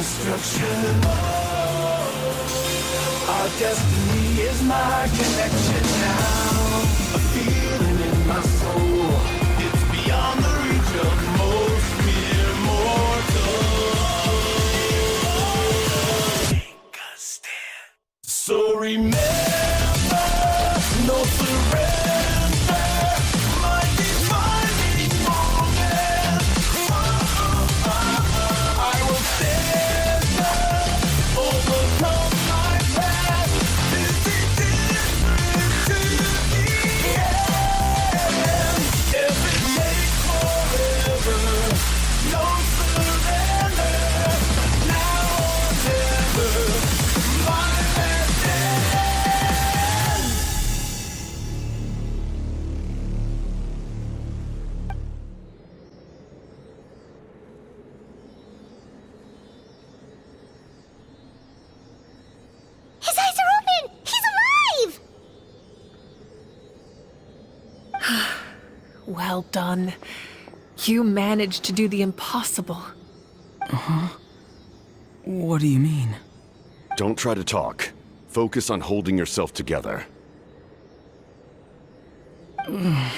destruction. Our destiny is my connection now. A feeling in my soul. It's beyond the reach of most mere mortals. Take a stand. So remember, no surrender. My defining moment. I will stand up, overcome my past. This is different to the end. If it takes forever, no surrender. Now or never, my last stand. His eyes are open! He's alive! Well done. You managed to do the impossible. What do you mean? Don't try to talk. Focus on holding yourself together. I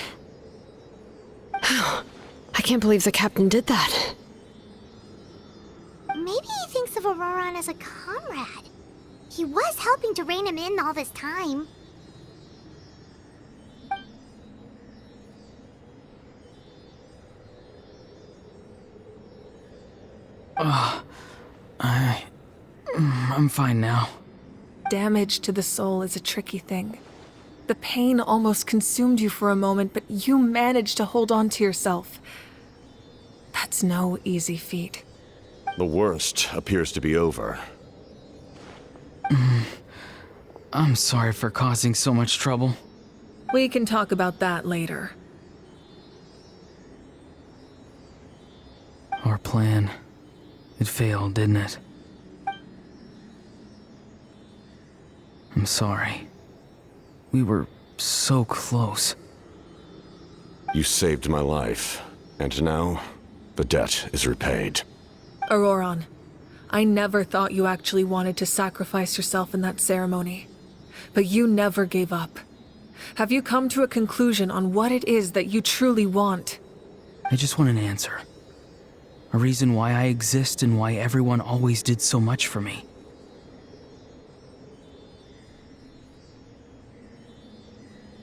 can't believe the captain did that. Maybe he thinks of Auroron as a comrade. He was helping to rein him in all this time. I'm fine now. Damage to the soul is a tricky thing. The pain almost consumed you for a moment, but you managed to hold on to yourself. That's no easy feat. The worst appears to be over. I'm sorry for causing so much trouble. We can talk about that later. Our plan. It failed, didn't it? I'm sorry. We were so close. You saved my life, and now the debt is repaid. Auroron, I never thought you actually wanted to sacrifice yourself in that ceremony. But you never gave up. Have you come to a conclusion on what it is that you truly want? I just want an answer. A reason why I exist and why everyone always did so much for me.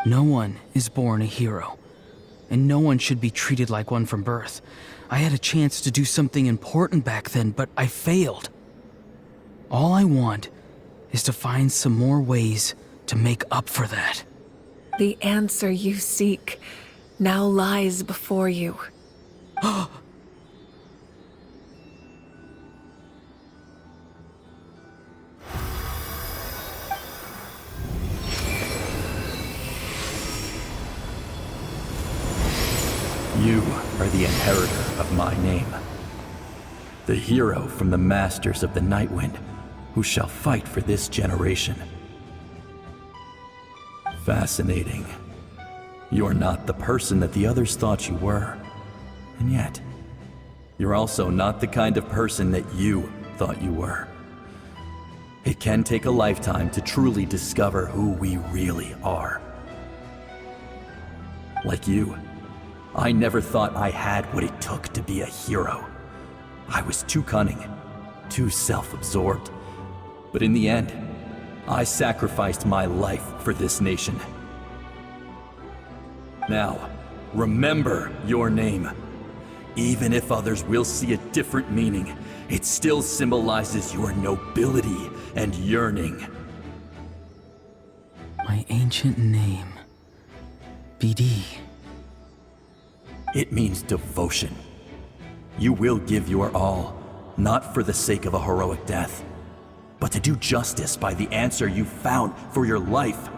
No one is born a hero, and no one should be treated like one from birth. I had a chance to do something important back then, but I failed. All I want is to find some more ways to make up for that. The answer you seek now lies before you. You are the inheritor of my name. The hero from the masters of the Nightwind, who shall fight for this generation. Fascinating. You are not the person that the others thought you were. And yet, you're also not the kind of person that you thought you were. It can take a lifetime to truly discover who we really are. Like you, I never thought I had what it took to be a hero. I was too cunning, too self-absorbed. But in the end, I sacrificed my life for this nation. Now, remember your name. Even if others will see a different meaning, it still symbolizes your nobility and yearning. My ancient name. BD. It means devotion. You will give your all, not for the sake of a heroic death, but to do justice by the answer you found for your life.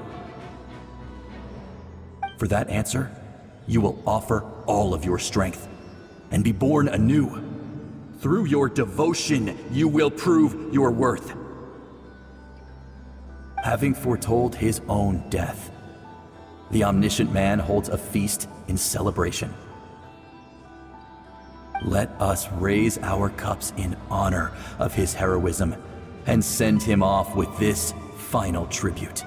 For that answer, you will offer all of your strength and be born anew. Through your devotion, you will prove your worth. Having foretold his own death, the omniscient man holds a feast in celebration. Let us raise our cups in honor of his heroism and send him off with this final tribute.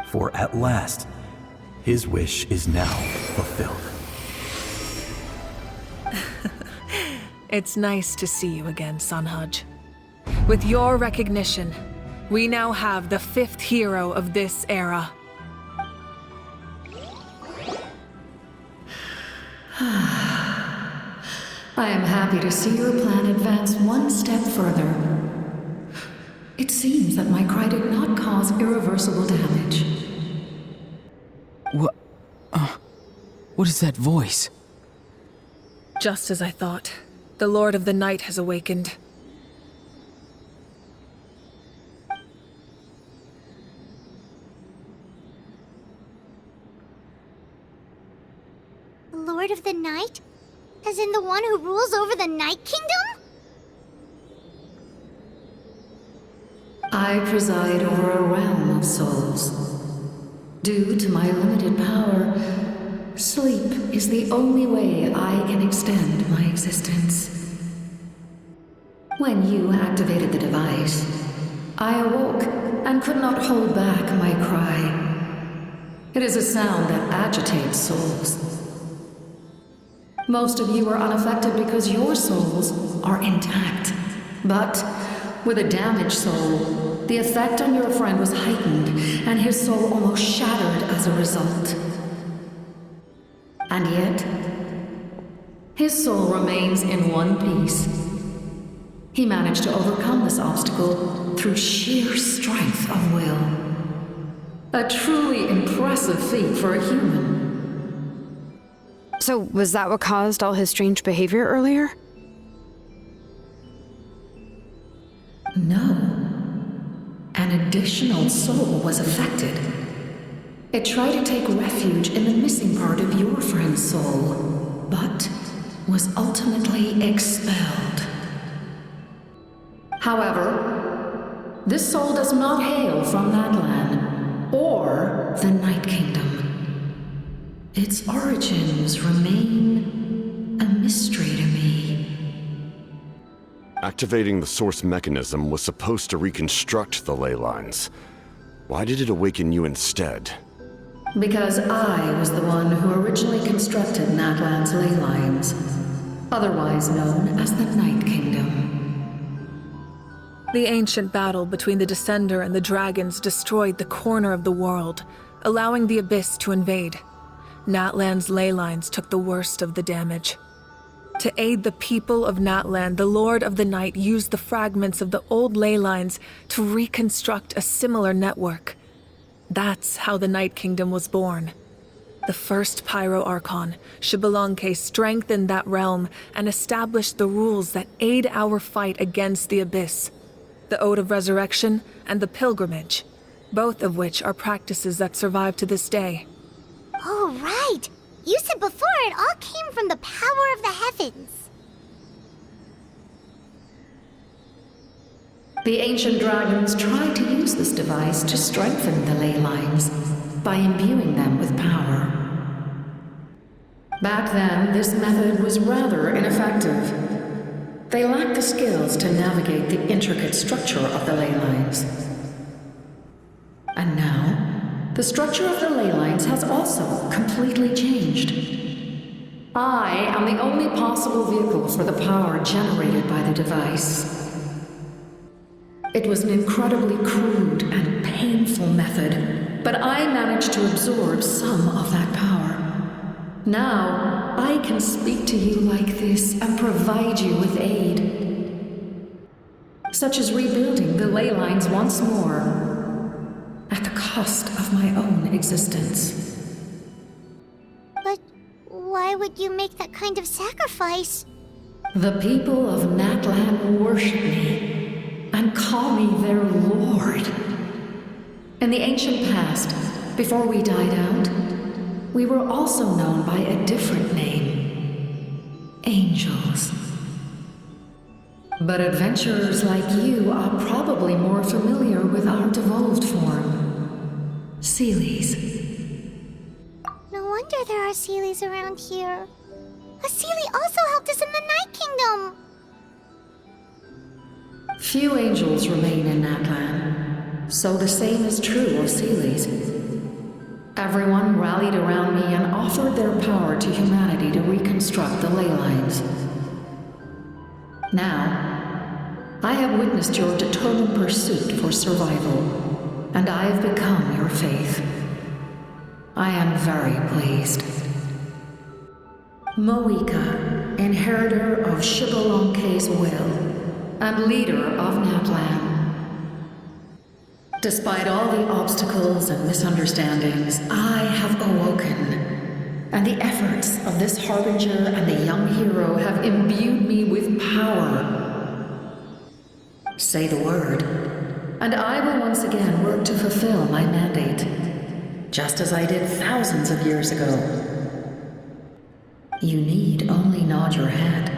For at last, his wish is now fulfilled. It's nice to see you again, Sunhudge. With your recognition, we now have the 5th hero of this era. I am happy to see your plan advance one step further. It seems that my cry did not cause irreversible damage. What is that voice? Just as I thought. The Lord of the Night has awakened. The Lord of the Night? As in the one who rules over the Night Kingdom? I preside over a realm of souls. Due to my limited power, sleep is the only way I can extend my existence. When you activated the device, I awoke and could not hold back my cry. It is a sound that agitates souls. Most of you are unaffected because your souls are intact. But with a damaged soul, the effect on your friend was heightened, and his soul almost shattered as a result. And yet, his soul remains in one piece. He managed to overcome this obstacle through sheer strength of will. A truly impressive feat for a human. So, was that what caused all his strange behavior earlier? No. An additional soul was affected. It tried to take refuge in the missing part of your friend's soul, but was ultimately expelled. However, this soul does not hail from Natlan or the Night Kingdom. Its origins remain a mystery to me. Activating the source mechanism was supposed to reconstruct the ley lines. Why did it awaken you instead? Because I was the one who originally constructed Natlan's ley lines, otherwise known as the Night Kingdom. The ancient battle between the Descender and the dragons destroyed the corner of the world, allowing the Abyss to invade. Natlan's ley lines took the worst of the damage. To aid the people of Natlan, the Lord of the Night used the fragments of the old ley lines to reconstruct a similar network. That's how the Night Kingdom was born. The first Pyro Archon, Xbalanque, strengthened that realm and established the rules that aid our fight against the Abyss. The Ode of Resurrection and the Pilgrimage, both of which are practices that survive to this day. Oh, right! You said before it all came from the power of the heavens. The ancient dragons tried to use this device to strengthen the ley lines by imbuing them with power. Back then, this method was rather ineffective. They lacked the skills to navigate the intricate structure of the ley lines. And now, the structure of the ley lines has also completely changed. I am the only possible vehicle for the power generated by the device. It was an incredibly crude and painful method, but I managed to absorb some of that power. Now, I can speak to you like this and provide you with aid, such as rebuilding the ley lines once more, at the cost of my own existence. But why would you make that kind of sacrifice? The people of Natlan worship me and call me their lord. In the ancient past, before we died out, we were also known by a different name: angels. But adventurers like you are probably more familiar with our devolved form, Seelies. No wonder there are Seelies around here. Asili also helped us in the Night Kingdom. Few angels remain in Natlan, so the same is true of Seelis. Everyone rallied around me and offered their power to humanity to reconstruct the ley lines. Now, I have witnessed your determined pursuit for survival, and I have become your faith. I am very pleased. Moika, inheritor of Shibalonke's will, and leader of Natlan. Despite all the obstacles and misunderstandings, I have awoken, and the efforts of this harbinger and the young hero have imbued me with power. Say the word, and I will once again work to fulfill my mandate, just as I did thousands of years ago. You need only nod your head.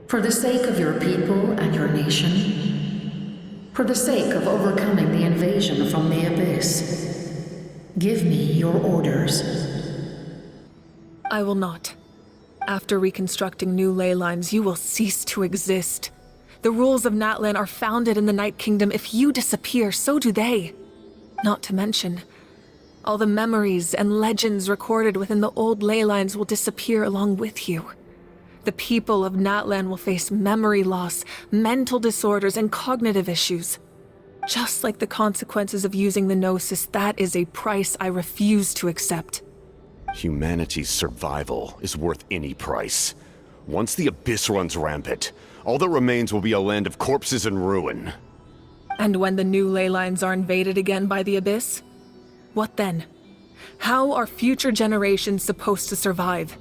For the sake of your people and your nation, for the sake of overcoming the invasion from the Abyss, give me your orders. I will not. After reconstructing new ley lines, you will cease to exist. The rules of Natlan are founded in the Night Kingdom. If you disappear, so do they. Not to mention, all the memories and legends recorded within the old ley lines will disappear along with you. The people of Natlan will face memory loss, mental disorders, and cognitive issues. Just like the consequences of using the Gnosis, that is a price I refuse to accept. Humanity's survival is worth any price. Once the Abyss runs rampant, all that remains will be a land of corpses and ruin. And when the new ley lines are invaded again by the Abyss? What then? How are future generations supposed to survive?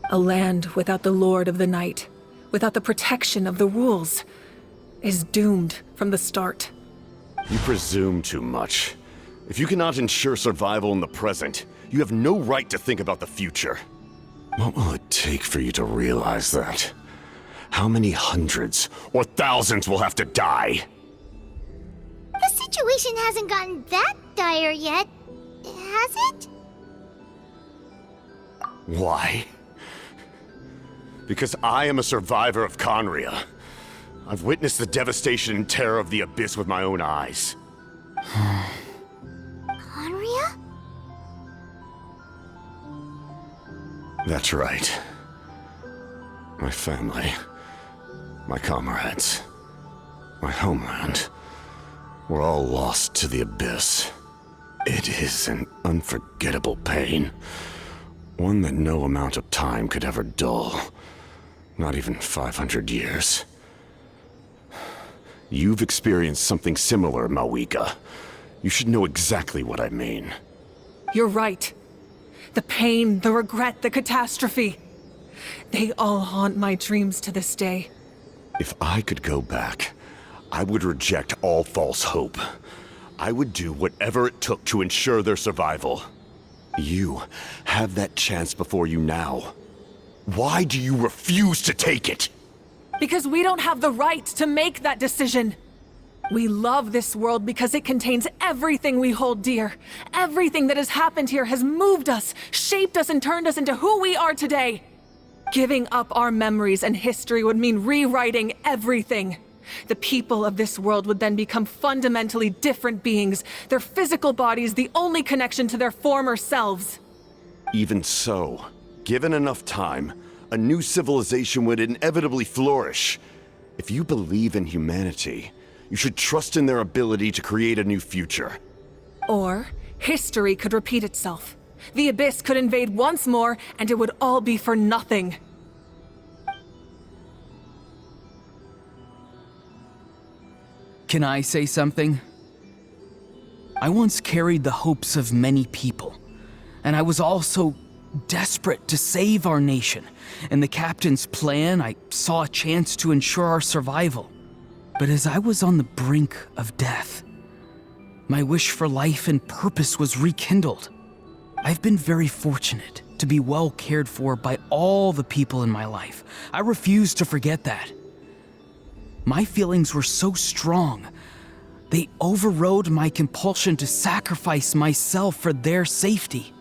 A land without the Lord of the Night, without the protection of the rules, is doomed from the start. You presume too much. If you cannot ensure survival in the present, you have no right to think about the future. What will it take for you to realize that? How many hundreds or thousands will have to die? The situation hasn't gotten that dire yet, has it? Why? Because I am a survivor of Conria. I've witnessed the devastation and terror of the Abyss with my own eyes. Conria? That's right. My family, my comrades, my homeland, were all lost to the Abyss. It is an unforgettable pain. One that no amount of time could ever dull. Not even 500 years. You've experienced something similar, Mawika. You should know exactly what I mean. You're right. The pain, the regret, the catastrophe. They all haunt my dreams to this day. If I could go back, I would reject all false hope. I would do whatever it took to ensure their survival. You have that chance before you now. Why do you refuse to take it? Because we don't have the right to make that decision. We love this world because it contains everything we hold dear. Everything that has happened here has moved us, shaped us, and turned us into who we are today. Giving up our memories and history would mean rewriting everything. The people of this world would then become fundamentally different beings, their physical bodies the only connection to their former selves. Even so, given enough time, a new civilization would inevitably flourish. If you believe in humanity, you should trust in their ability to create a new future. Or, history could repeat itself. The Abyss could invade once more, and it would all be for nothing. Can I say something? I once carried the hopes of many people, and I was also desperate to save our nation. In the captain's plan, I saw a chance to ensure our survival. But as I was on the brink of death, my wish for life and purpose was rekindled. I've been very fortunate to be well cared for by all the people in my life. I refuse to forget that. My feelings were so strong, they overrode my compulsion to sacrifice myself for their safety.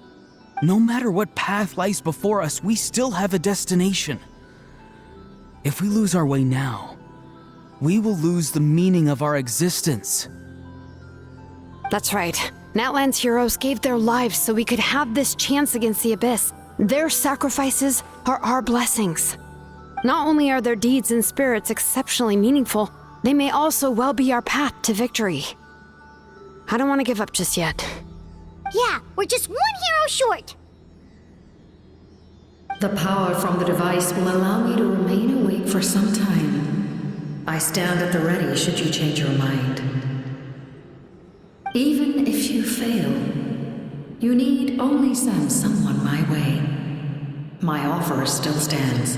No matter what path lies before us, we still have a destination. If we lose our way now, we will lose the meaning of our existence. That's right. Natlan's heroes gave their lives so we could have this chance against the Abyss. Their sacrifices are our blessings. Not only are their deeds and spirits exceptionally meaningful, they may also well be our path to victory. I don't want to give up just yet. Yeah, we're just one hero short. The power from the device will allow me to remain awake for some time. I stand at the ready should you change your mind. Even if you fail, you need only send someone my way. My offer still stands.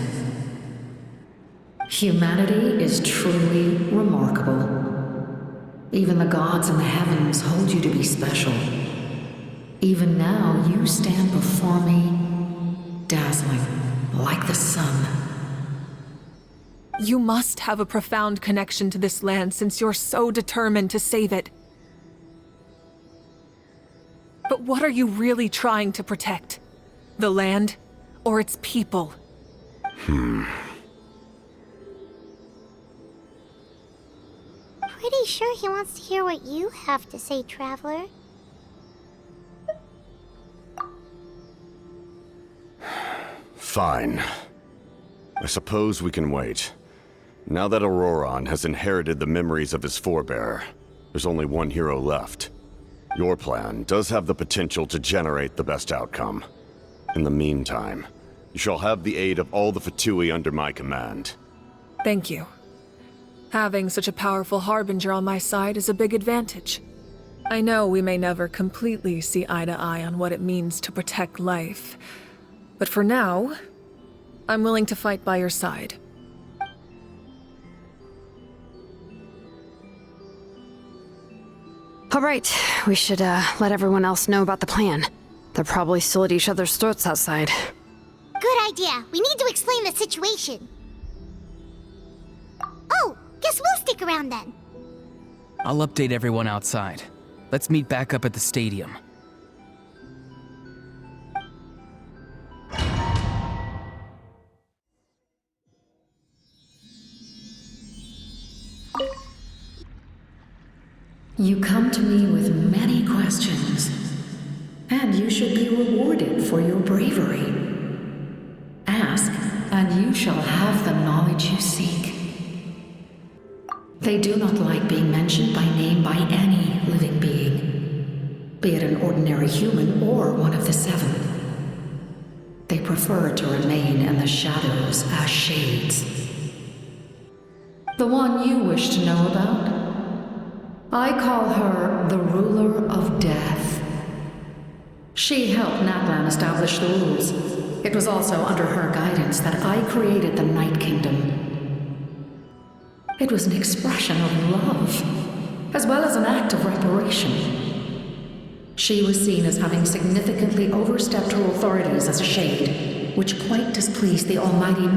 Humanity is truly remarkable. Even the gods in the heavens hold you to be special. Even now, you stand before me, dazzling like the sun. You must have a profound connection to this land since you're so determined to save it. But what are you really trying to protect? The land or its people? Pretty sure he wants to hear what you have to say, Traveler. Fine. I suppose we can wait. Now that Auroron has inherited the memories of his forebear, there's only one hero left. Your plan does have the potential to generate the best outcome. In the meantime, you shall have the aid of all the Fatui under my command. Thank you. Having such a powerful harbinger on my side is a big advantage. I know we may never completely see eye to eye on what it means to protect life, but for now, I'm willing to fight by your side. All right, we should let everyone else know about the plan. They're probably still at each other's throats outside. Good idea. We need to explain the situation. Oh, guess we'll stick around then. I'll update everyone outside. Let's meet back up at the stadium. You come to me with many questions, and you should be rewarded for your bravery. Ask, and you shall have the knowledge you seek. They do not like being mentioned by name by any living being, be it an ordinary human or one of the seven. They prefer to remain in the shadows as shades. The one you wish to know about? I call her the Ruler of Death. She helped Natlan establish the rules. It was also under her guidance that I created the Night Kingdom. It was an expression of love, as well as an act of reparation. She was seen as having significantly overstepped her authorities as a shade, which quite displeased the almighty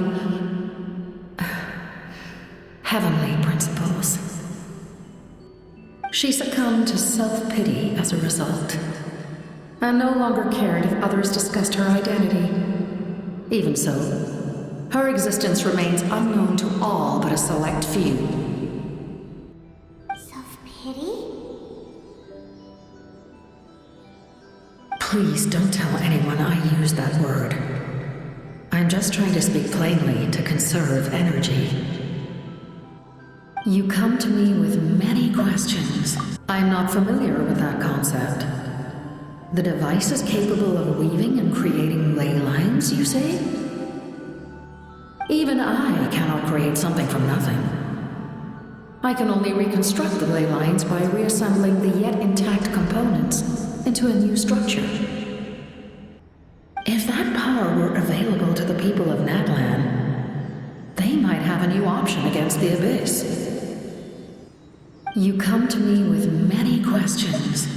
heavenly principles. She succumbed to self-pity as a result, and no longer cared if others discussed her identity. Even so, her existence remains unknown to all but a select few. Self-pity? Please don't tell anyone I use that word. I'm just trying to speak plainly to conserve energy. You come to me with many questions. I'm not familiar with that concept. The device is capable of weaving and creating ley lines, you say? Even I cannot create something from nothing. I can only reconstruct the ley lines by reassembling the yet intact components into a new structure. If that power were available to the people of Natlan, they might have a new option against the Abyss. You come to me with many questions.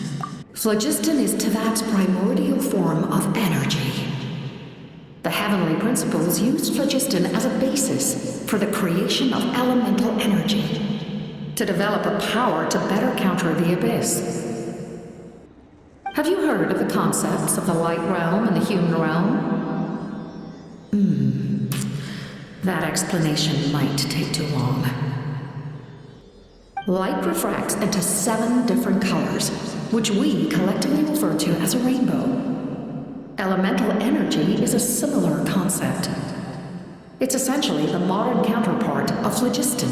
Phlogiston is Tevat's primordial form of energy. The heavenly principles used phlogiston as a basis for the creation of elemental energy, to develop a power to better counter the Abyss. Have you heard of the concepts of the light realm and the human realm? That explanation might take too long. Light refracts into 7 different colors, which we collectively refer to as a rainbow. Elemental energy is a similar concept. It's essentially the modern counterpart of phlogiston.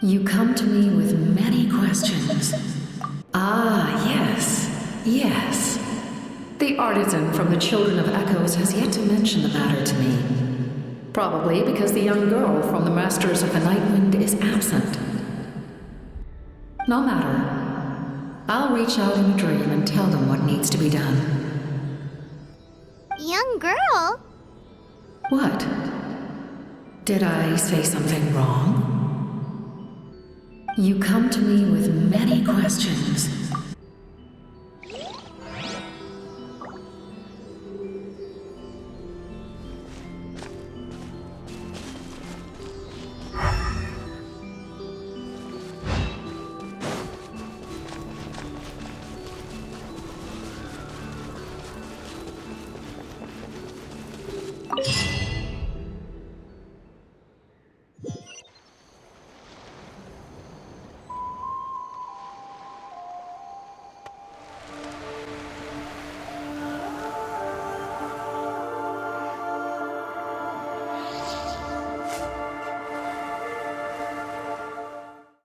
You come to me with many questions. Ah, yes. The artisan from the Children of Echoes has yet to mention the matter to me. Probably because the young girl from the Masters of the Nightwind is absent. No matter. I'll reach out in a dream and tell them what needs to be done. Young girl? What? Did I say something wrong? You come to me with many questions.